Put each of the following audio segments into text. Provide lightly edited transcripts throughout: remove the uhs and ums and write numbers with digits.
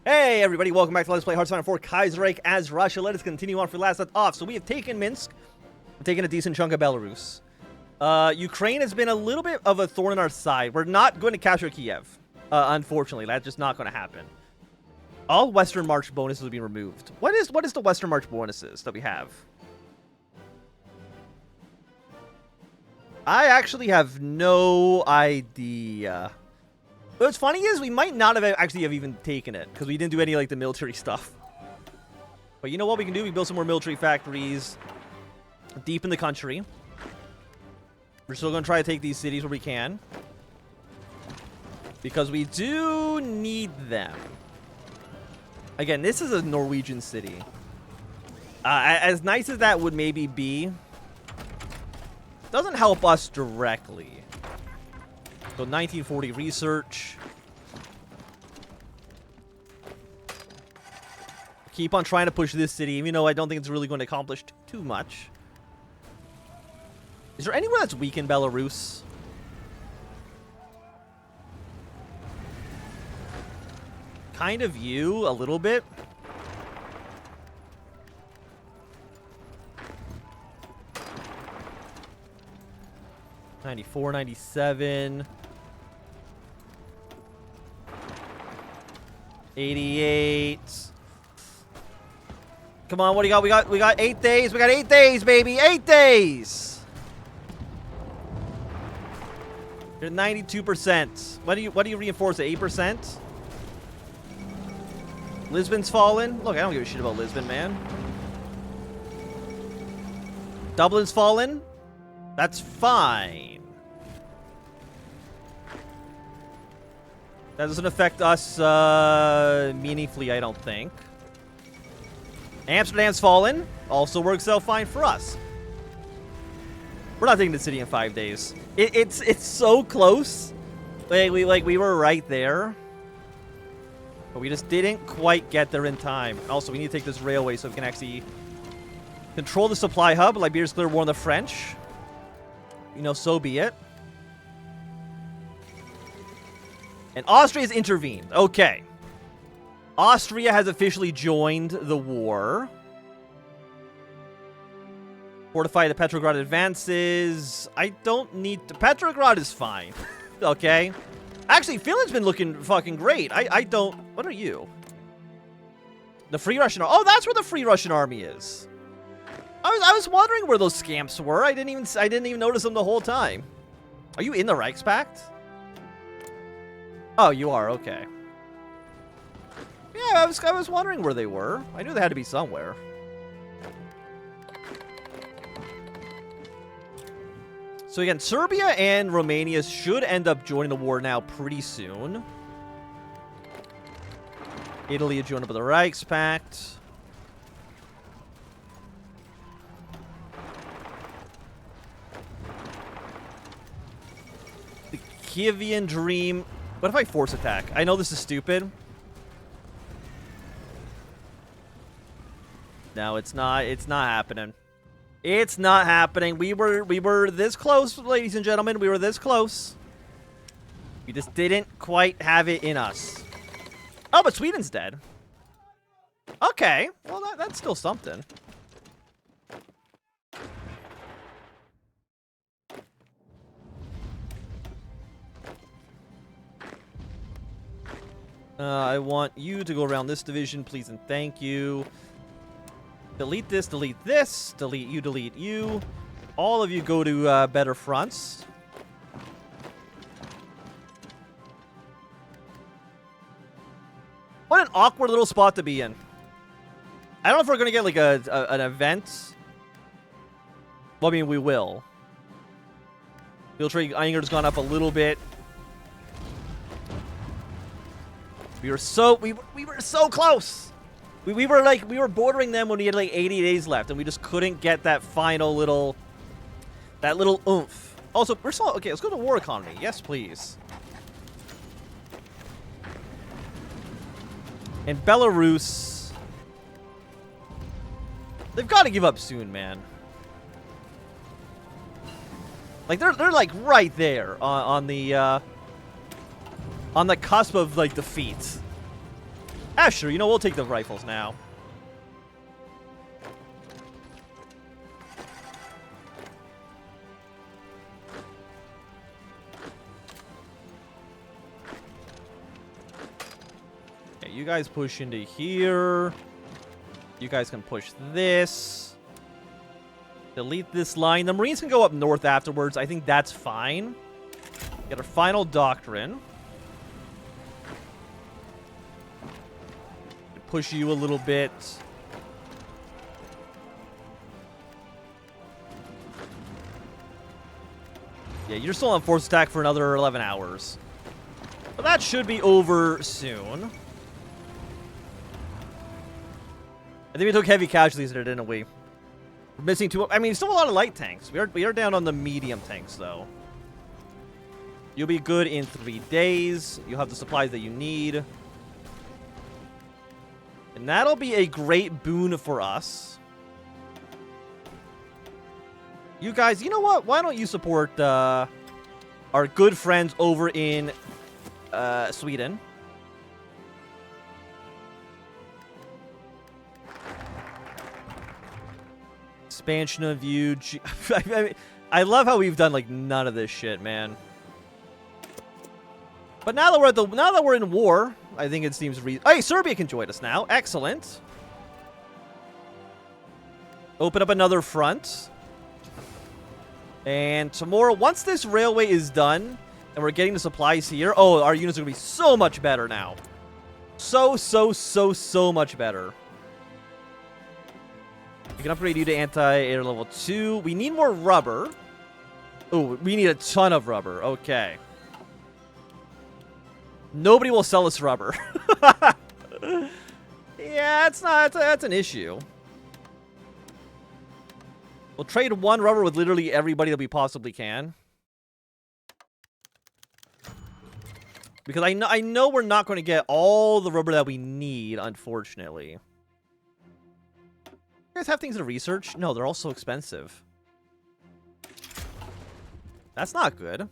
Hey everybody, welcome back to Let's Play Hearthstone 4 Kaiserreich as Russia. Let us continue on for the last left off. So we have taken Minsk, we've taken a decent chunk of Belarus. Ukraine has been a little bit of a thorn in our side. We're not going to capture Kiev, unfortunately. That's just not going to happen. All Western March bonuses will be removed. What is the Western March bonuses that we have? I actually have no idea. What's funny is we might not have actually even taken it because we didn't do any like the military stuff. But you know what we can do? We build some more military factories deep in the country. We're still going to try to take these cities where we can because we do need them. Again, this is a Norwegian city. As nice as that would maybe be, doesn't help us directly. So 1940 research. Keep on trying to push this city, even though I don't think it's really going to accomplish too much. Is there anywhere that's weak in Belarus? Kind of you, a little bit. '94, '97. 88. Come on, what do you got? We got 8 days. We got 8 days, baby. 8 days. You're at 92%. What do you reinforce at 8%? Lisbon's fallen. Look, I don't give a shit about Lisbon, man. Dublin's fallen. That's fine. That doesn't affect us meaningfully, I don't think. Amsterdam's fallen. Also works out fine for us. We're not taking the city in 5 days. It's so close. We were right there. But we just didn't quite get there in time. Also, we need to take this railway so we can actually control the supply hub. Liberia's clear war on the French. You know, so be it. And Austria's intervened. Okay. Austria has officially joined the war. Fortify the Petrograd advances. I don't need to... Petrograd is fine. Okay. Actually, Finland's been looking fucking great. I don't... What are you? The Free Russian... Oh, that's where the Free Russian Army is. I was wondering where those scamps were. I didn't even notice them the whole time. Are you in the Reichspakt? Oh, you are. Okay. Yeah, I was wondering where they were. I knew they had to be somewhere. So again, Serbia and Romania should end up joining the war now pretty soon. Italy joined up with the Reichspakt. The Kievian dream. What if I force attack? I know this is stupid. No, it's not. It's not happening. It's not happening. We were this close, ladies and gentlemen. We were this close. We just didn't quite have it in us. Oh, but Sweden's dead. Okay. Well, that's still something. I want you to go around this division, please and thank you. Delete this, delete this, delete you. All of you go to better fronts. What an awkward little spot to be in. I don't know if we're going to get like an event. Well, I mean, we will. Military anger's gone up a little bit. We were so close. We were bordering them when we had like 80 days left, and we just couldn't get that final little oomph. Also, we're still okay. Let's go to war economy. Yes, please. And Belarus, they've got to give up soon, man. Like they're like right there on the cusp of like defeat. Ah, sure. You know, we'll take the rifles now. Okay, you guys push into here. You guys can push this. Delete this line. The Marines can go up north afterwards. I think that's fine. Get our final doctrine. Push you a little bit. Yeah, you're still on force attack for another 11 hours. But that should be over soon. I think we took heavy casualties there, didn't we? We're missing two. I mean, still a lot of light tanks. We are down on the medium tanks, though. You'll be good in 3 days. You'll have the supplies that you need. And that'll be a great boon for us. You guys, you know what? Why don't you support our good friends over in Sweden? Expansion of you. I love how we've done like none of this shit, man. But now that we're in war, I think it seems hey, Serbia can join us now. Excellent. Open up another front. And tomorrow, once this railway is done and we're getting the supplies here, oh, our units are gonna be so much better now. So much better. We can upgrade you to anti-air level 2. We need more rubber. Oh, we need a ton of rubber. Okay. Nobody will sell us rubber. Yeah, that's an issue. We'll trade 1 rubber with literally everybody that we possibly can. Because I know we're not going to get all the rubber that we need, unfortunately. You guys have things to research? No, they're all so expensive. That's not good.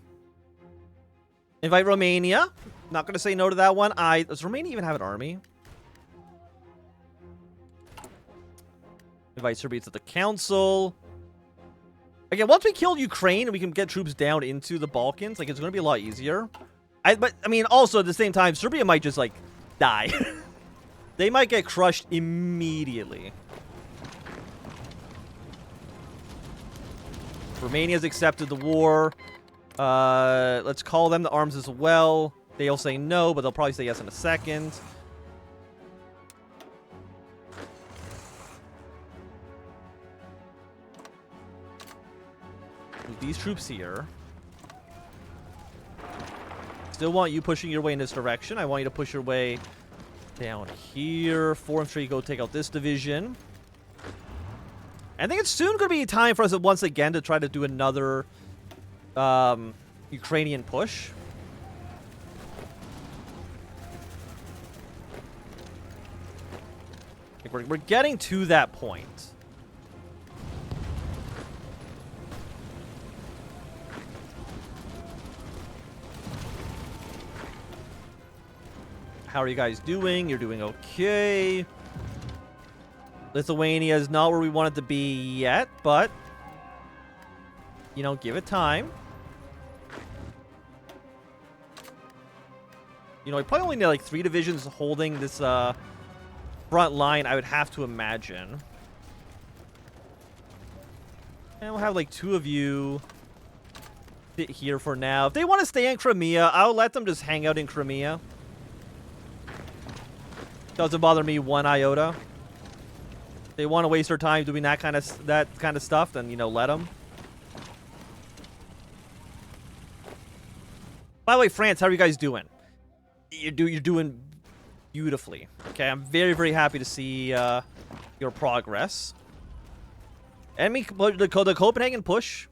Invite Romania. Not going to say no to that one. Does Romania even have an army? Invite Serbia to the council. Again, once we kill Ukraine and we can get troops down into the Balkans, like, it's going to be a lot easier. But, I mean, also, at the same time, Serbia might just, like, die. They might get crushed immediately. Romania's accepted the war. Let's call them to arms as well. They'll say no, but they'll probably say yes in a second. Move these troops here. Still want you pushing your way in this direction. I want you to push your way down here. Foreign Street, go take out this division. I think it's soon going to be time for us once again to try to do another Ukrainian push. I think we're getting to that point. How are you guys doing? You're doing okay. Lithuania is not where we want it to be yet, but, you know, give it time. You know, we probably only need like 3 divisions holding this front line, I would have to imagine. And we'll have like 2 of you sit here for now. If they want to stay in Crimea, I'll let them just hang out in Crimea. Doesn't bother me one iota. If they want to waste their time doing that kind of stuff, then, you know, let them. By the way, France, how are you guys doing? You're doing beautifully. Okay, I'm very, very happy to see your progress. Enemy, the Copenhagen push,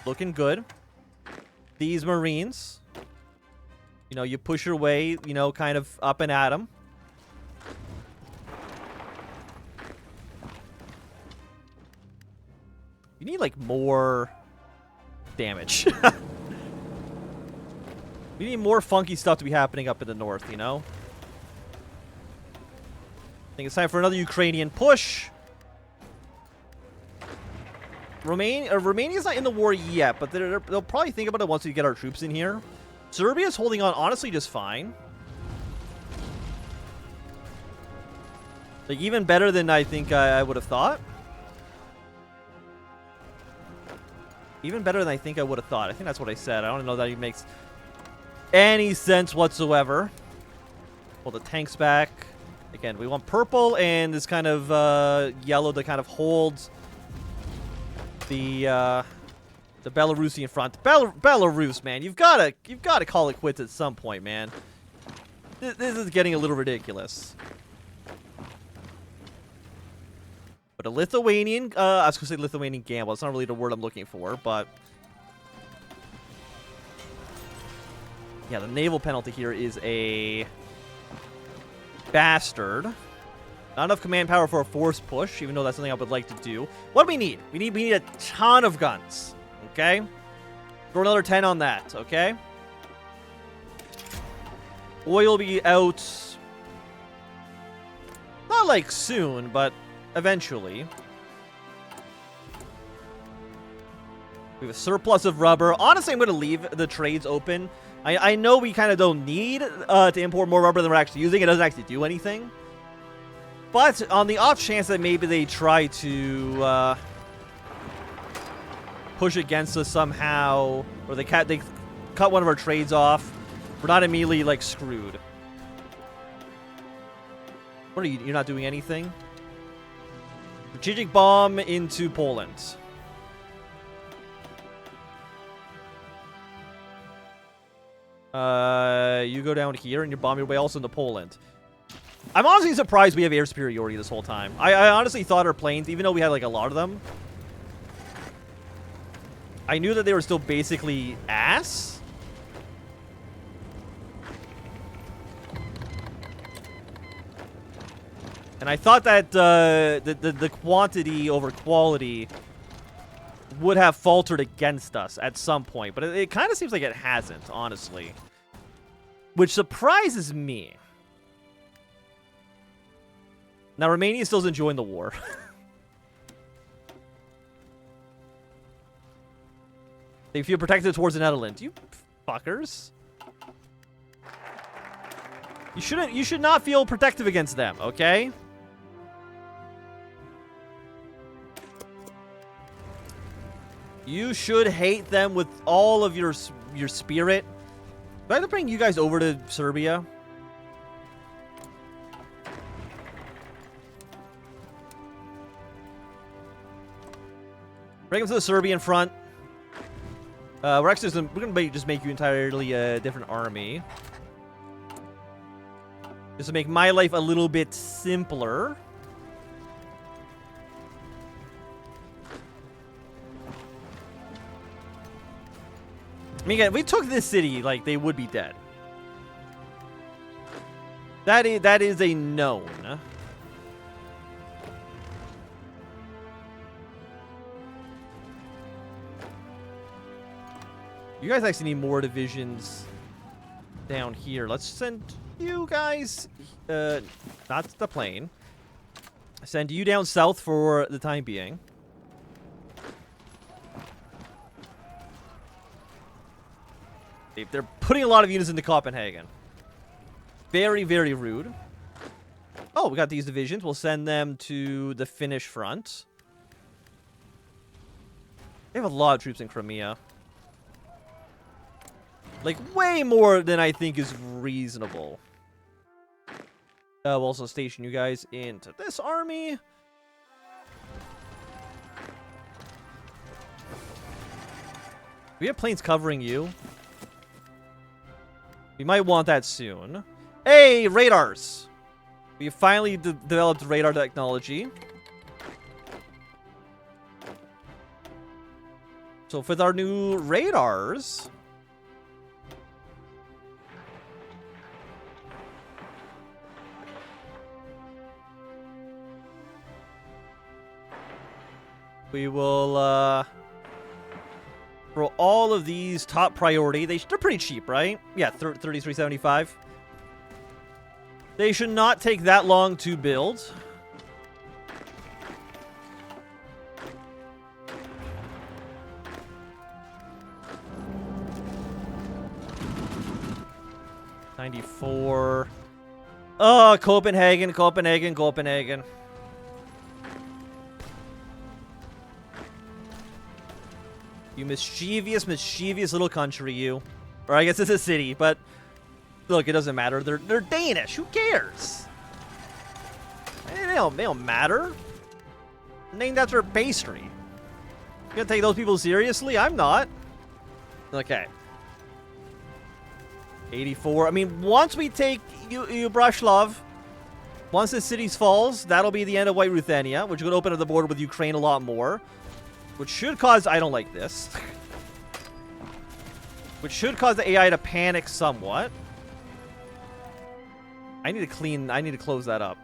looking good. These Marines, you know, you push your way, you know, kind of up and at them. You need, like, more damage. We need more funky stuff to be happening up in the north, you know? I think it's time for another Ukrainian push. Romania's not in the war yet, but they'll probably think about it once we get our troops in here. Serbia's holding on, honestly, just fine. Like, even better than I think I would have thought. Even better than I think I would have thought. I think that's what I said. I don't know that it makes any sense whatsoever. Pull the tanks back. Again, we want purple and this kind of yellow to kind of hold the Belarusian front. Belarus, man, you've got to call it quits at some point, man. This is getting a little ridiculous. But a Lithuanian, I was going to say Lithuanian gamble. It's not really the word I'm looking for, but yeah, the naval penalty here is a bastard. Not enough command power for a force push, even though that's something I would like to do. What do we need? We need a ton of guns. Okay? Throw another 10 on that, okay? Oil will be out. Not like soon, but eventually. We have a surplus of rubber. Honestly, I'm going to leave the trades open. I know we kind of don't need to import more rubber than we're actually using. It doesn't actually do anything. But on the off chance that maybe they try to push against us somehow, or they cut one of our trades off, we're not immediately, like, screwed. What are you? You're not doing anything? Strategic bomb into Poland. You go down here and you bomb your way also into Poland. I'm honestly surprised we have air superiority this whole time. I honestly thought our planes, even though we had like a lot of them, I knew that they were still basically ass. And I thought that the quantity over quality would have faltered against us at some point. But it kind of seems like it hasn't, honestly. Which surprises me. Now, Romania still is enjoying the war. They feel protected towards the Netherlands. You fuckers. You should not feel protective against them, okay? You should hate them with all of your spirit. Do I have to bring you guys over to Serbia? Bring them to the Serbian front. We're going to just make you entirely a different army. Just to make my life a little bit simpler. I mean, again, if we took this city, like, they would be dead. That is a known. You guys actually need more divisions down here. Let's send you guys, not the plane. Send you down south for the time being. They're putting a lot of units into Copenhagen. Very, very rude. Oh, we got these divisions. We'll send them to the Finnish front. They have a lot of troops in Crimea. Like, way more than I think is reasonable. We'll also station you guys into this army. Do we have planes covering you? We might want that soon. Hey, radars! We finally developed radar technology. So with our new radars, we will for all of these top priority, they're pretty cheap, right? Yeah, 33.75. They should not take that long to build. $94. Oh, Copenhagen, Copenhagen, Copenhagen. You mischievous, mischievous little country, you. Or I guess it's a city, but look, it doesn't matter. They're Danish. Who cares? They don't matter. Named after pastry. You gonna take those people seriously? I'm not. Okay. 84. I mean, once we take Yubrashlov, once the city falls, that'll be the end of White Ruthenia, which would open up the border with Ukraine a lot more. Which should cause... I don't like this. Which should cause the AI to panic somewhat. I need to close that up.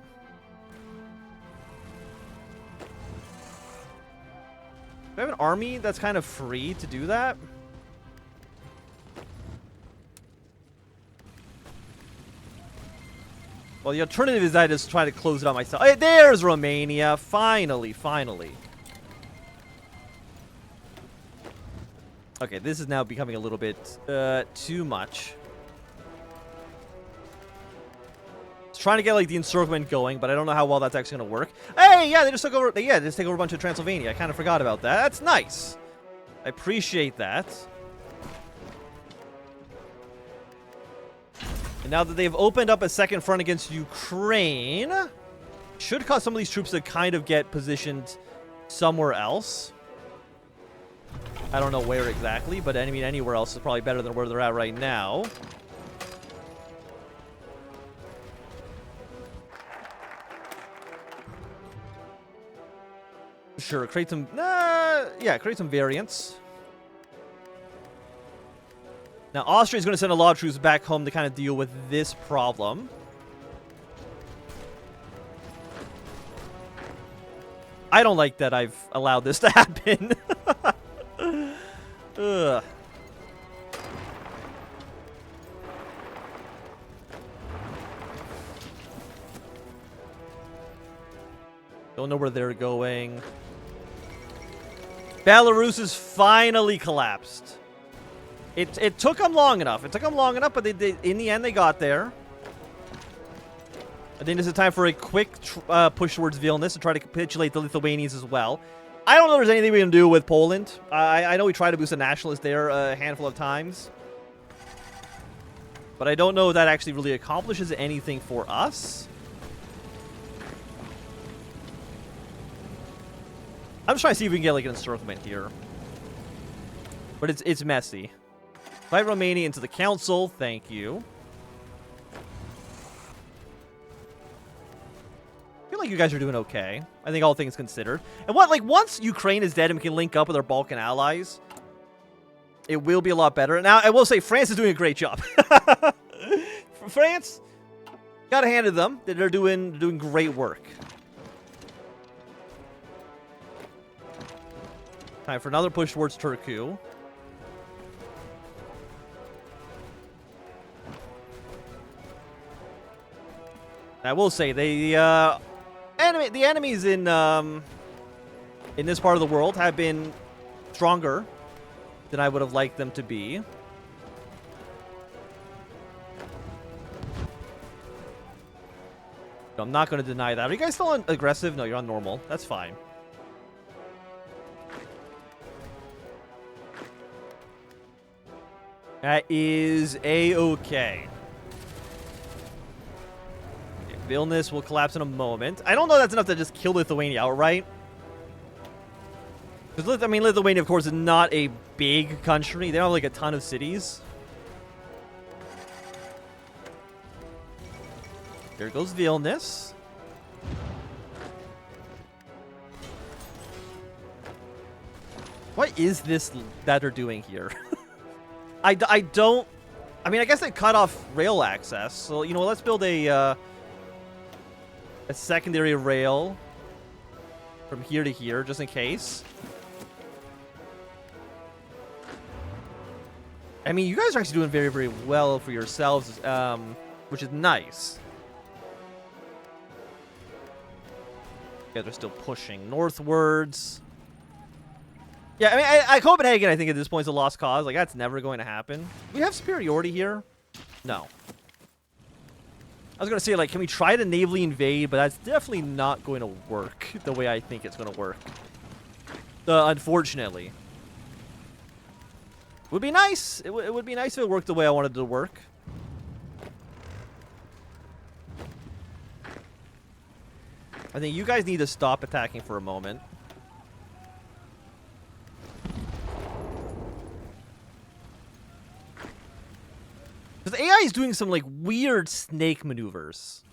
Do I have an army that's kind of free to do that? Well, the alternative is I just try to close it out myself. Hey, there's Romania. Finally, finally. Okay, this is now becoming a little bit too much. It's trying to get like the encirclement going, but I don't know how well that's actually going to work. Hey, yeah, they just took over. Yeah, they just take over a bunch of Transylvania. I kind of forgot about that. That's nice. I appreciate that. And now that they've opened up a second front against Ukraine, should cause some of these troops to kind of get positioned somewhere else. I don't know where exactly, but I mean anywhere else is probably better than where they're at right now. Sure, create some... yeah, create some variants. Now, Austria is going to send a lot of troops back home to kind of deal with this problem. I don't like that I've allowed this to happen. Ugh. Don't know where they're going. Belarus is finally collapsed. It took them long enough. It took them long enough, but they in the end they got there. I think this is time for a quick push towards Vilnius to try to capitulate the Lithuanians as well. I don't know if there's anything we can do with Poland. I know we tried to boost a nationalist there a handful of times. But I don't know if that actually really accomplishes anything for us. I'm just trying to see if we can get like an encirclement here. But it's messy. Fight Romania into the council. Thank you. I feel like you guys are doing okay. I think all things considered. And what, like, once Ukraine is dead and we can link up with our Balkan allies, it will be a lot better. Now, I will say France is doing a great job. France, gotta hand it to them. They're doing great work. Time for another push towards Turku. I will say the enemies in this part of the world have been stronger than I would have liked them to be. I'm not going to deny that. Are you guys still on aggressive? No, you're on normal. That's fine. That is a-okay. Vilnius will collapse in a moment. I don't know if that's enough to just kill Lithuania outright. Because, I mean, Lithuania, of course, is not a big country. They don't have, like, a ton of cities. There goes Vilnius. What is this that they're doing here? I don't... I mean, I guess they cut off rail access. So, you know, let's build a secondary rail from here to here, just in case. I mean, you guys are actually doing very, very well for yourselves, which is nice. You guys are still pushing northwards. Yeah, I mean, Copenhagen, I think, at this point is a lost cause. Like, that's never going to happen. Do we have superiority here? No. I was going to say, like, can we try to navally invade? But that's definitely not going to work the way I think it's going to work. Unfortunately. It would be nice. It would be nice if it worked the way I wanted it to work. I think you guys need to stop attacking for a moment. Because the AI is doing some, like, weird snake maneuvers.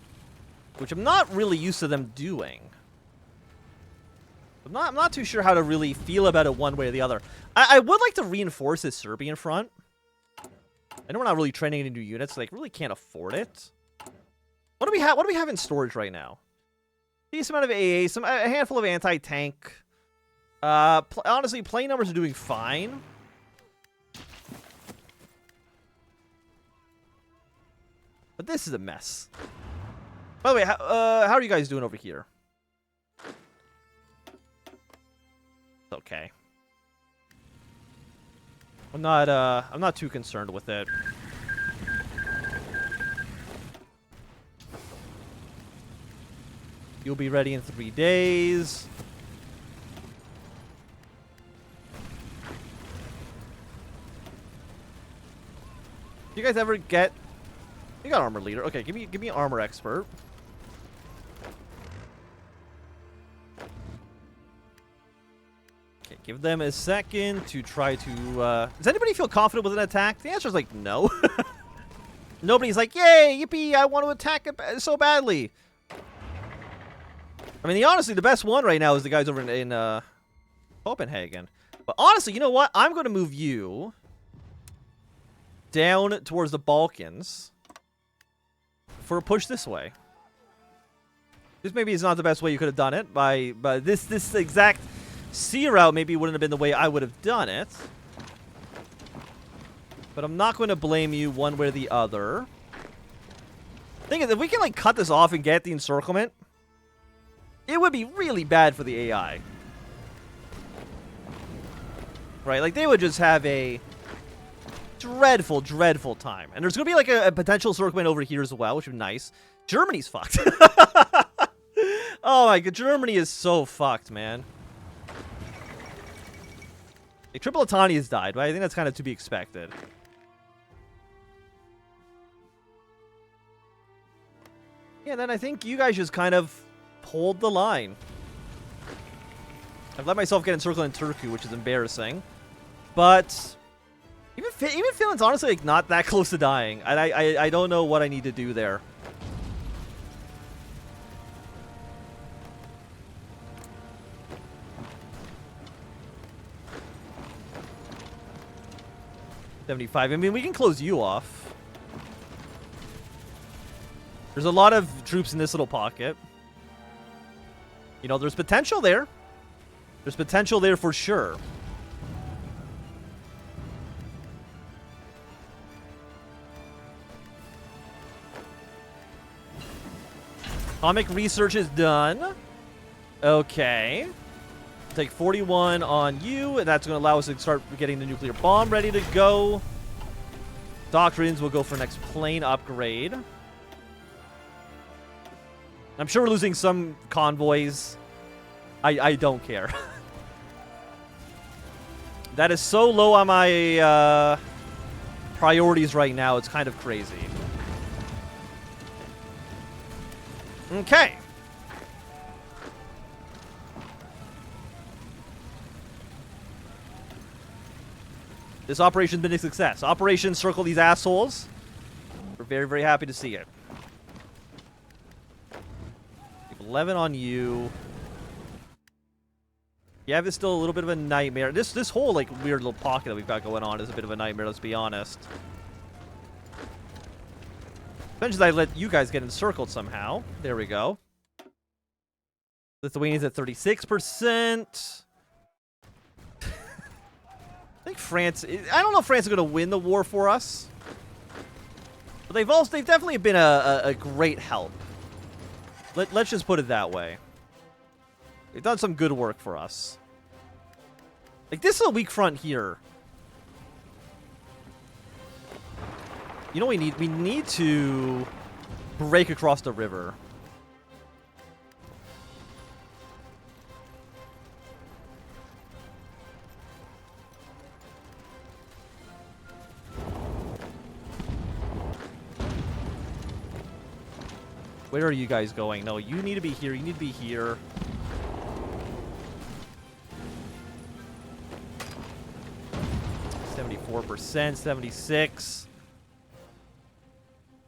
Which I'm not really used to them doing. I'm not too sure how to really feel about it one way or the other. I would like to reinforce this Serbian front. I know we're not really training any new units, so, like, really can't afford it. What do we have? What do we have in storage right now? Decent amount of AA, a handful of anti-tank. Honestly, plane numbers are doing fine. But this is a mess. By the way, how are you guys doing over here? It's okay. I'm not too concerned with it. You'll be ready in 3 days. Do you guys ever get... You got armor leader. Okay, give me armor expert. Okay, give them a second to try to... Does anybody feel confident with an attack? The answer is like, no. Nobody's like, yay, yippee, I want to attack it so badly. I mean, honestly, the best one right now is the guys over in Copenhagen. But honestly, you know what? I'm going to move you down towards the Balkans for a push this way. This maybe is not the best way you could have done it. But this exact sea route maybe wouldn't have been the way I would have done it. But I'm not going to blame you one way or the other. Thing is, if we can like cut this off and get the encirclement, it would be really bad for the AI. Right? Like, they would just have a dreadful, dreadful time. And there's going to be, like, a potential encirclement over here as well, which would be nice. Germany's fucked. Oh, my God. Germany is so fucked, man. Like, Tripolitani has died, but I think that's kind of to be expected. Yeah, then I think you guys just kind of hold the line. I've let myself get encircled in Turkey, which is embarrassing. But even Finland's honestly like not that close to dying. I don't know what I need to do there. $75. I mean, we can close you off. There's a lot of troops in this little pocket. You know, there's potential there. There's potential there for sure. Atomic research is done. Okay. Take 41 on you, and that's going to allow us to start getting the nuclear bomb ready to go. Doctrines will go for next plane upgrade. I'm sure we're losing some convoys. I don't care. That is so low on my priorities right now, it's kind of crazy. Okay. This operation's been a success. Operation Circle These Assholes. We're very, very happy to see it. 11 on you. Yeah, it's still a little bit of a nightmare. This whole like weird little pocket that we've got going on is a bit of a nightmare, let's be honest. Eventually I let you guys get encircled somehow. There we go. Lithuania's at 36%. I think France... I don't know if France is going to win the war for us. But they've definitely been a great help. Let's just put it that way. They've done some good work for us. Like, this is a weak front here. You know what we need? We need to break across the river. Where are you guys going? No, you need to be here. You need to be here. %, 76.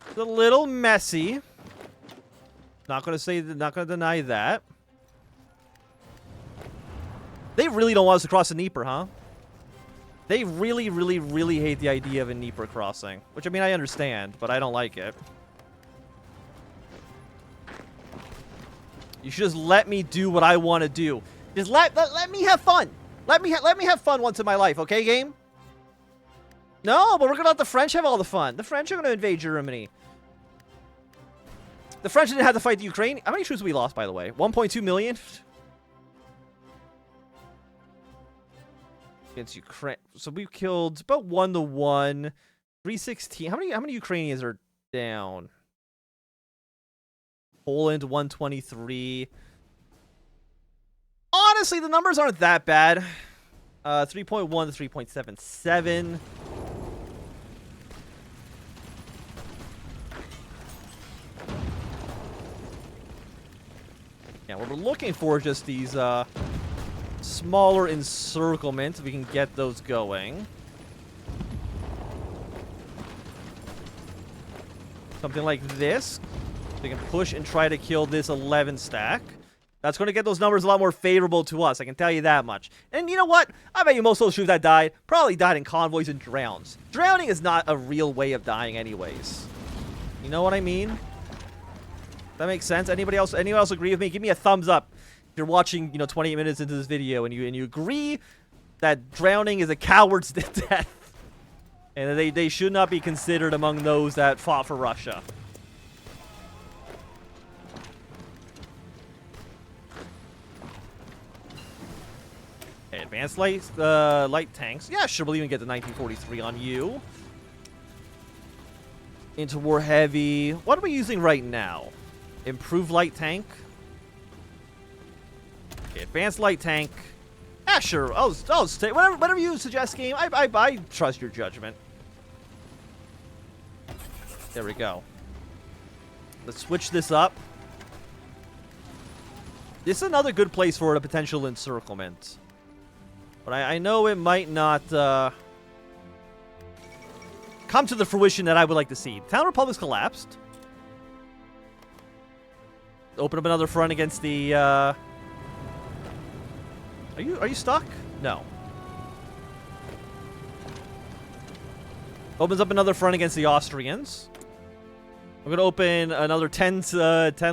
It's a little messy. Not gonna deny that. They really don't want us to cross the Dnieper, huh? They really, really, really hate the idea of a Dnieper crossing. Which, I mean, I understand, but I don't like it. You should just let me do what I want to do. Just let me have fun. Let me have fun once in my life, okay, game? No, but we're gonna let the French have all the fun. The French are gonna invade Germany. The French didn't have to fight the Ukraine. How many troops have we lost, by the way? 1.2 million? Against Ukraine. So we've killed about 1 to 1. 316. How many Ukrainians are down? Poland 123. Honestly, the numbers aren't that bad. 3.1 to 3.77. Yeah, what we're looking for is just these smaller encirclements, if we can get those going. Something like this. So we can push and try to kill this 11 stack. That's going to get those numbers a lot more favorable to us, I can tell you that much. And you know what? I bet you most of those troops that died probably died in convoys and drowns. Drowning is not a real way of dying anyways. You know what I mean? That makes sense? Anyone else agree with me? Give me a thumbs up if you're watching, 28 minutes into this video and you agree that drowning is a coward's death. And they should not be considered among those that fought for Russia. Okay, advanced light tanks. Yeah, sure, we'll even get the 1943 on you. Interwar heavy. What are we using right now? Improved light tank. Okay, advanced light tank. Yeah, sure. I'll stay. Whatever you suggest, game. I trust your judgment. There we go. Let's switch this up. This is another good place for a potential encirclement. But I know it might not come to the fruition that I would like to see. Town Republic's collapsed. Open up another front against the Are you stuck? No. Opens up another front against the Austrians. I'm gonna open another 10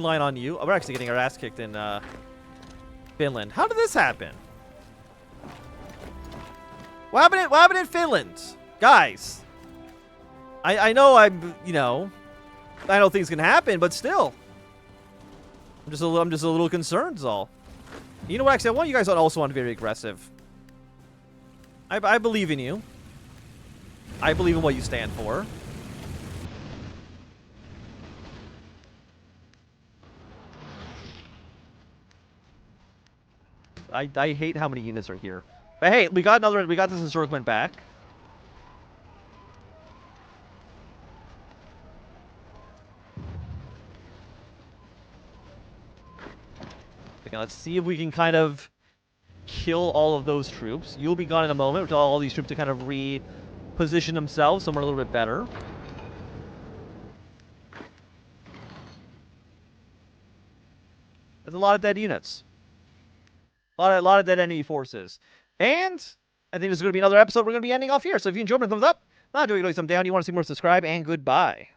line on you. Oh, we're actually getting our ass kicked in Finland. How did this happen? What happened in Finland? Guys. I know I don't think it's gonna happen, but still. I'm just a little concerned is all. You know what, actually, I want you guys also want to be very aggressive. I believe in you. I believe in what you stand for. I hate how many units are here. But hey, we got this encirclement back. Okay, let's see if we can kind of kill all of those troops. You'll be gone in a moment, with all these troops to kind of reposition themselves somewhere a little bit better. There's a lot of dead units. A lot of dead enemy forces. And I think this is going to be another episode. We're going to be ending off here. So if you enjoyed it, thumbs up. Not doing it, thumbs down. You want to see more, subscribe, and goodbye.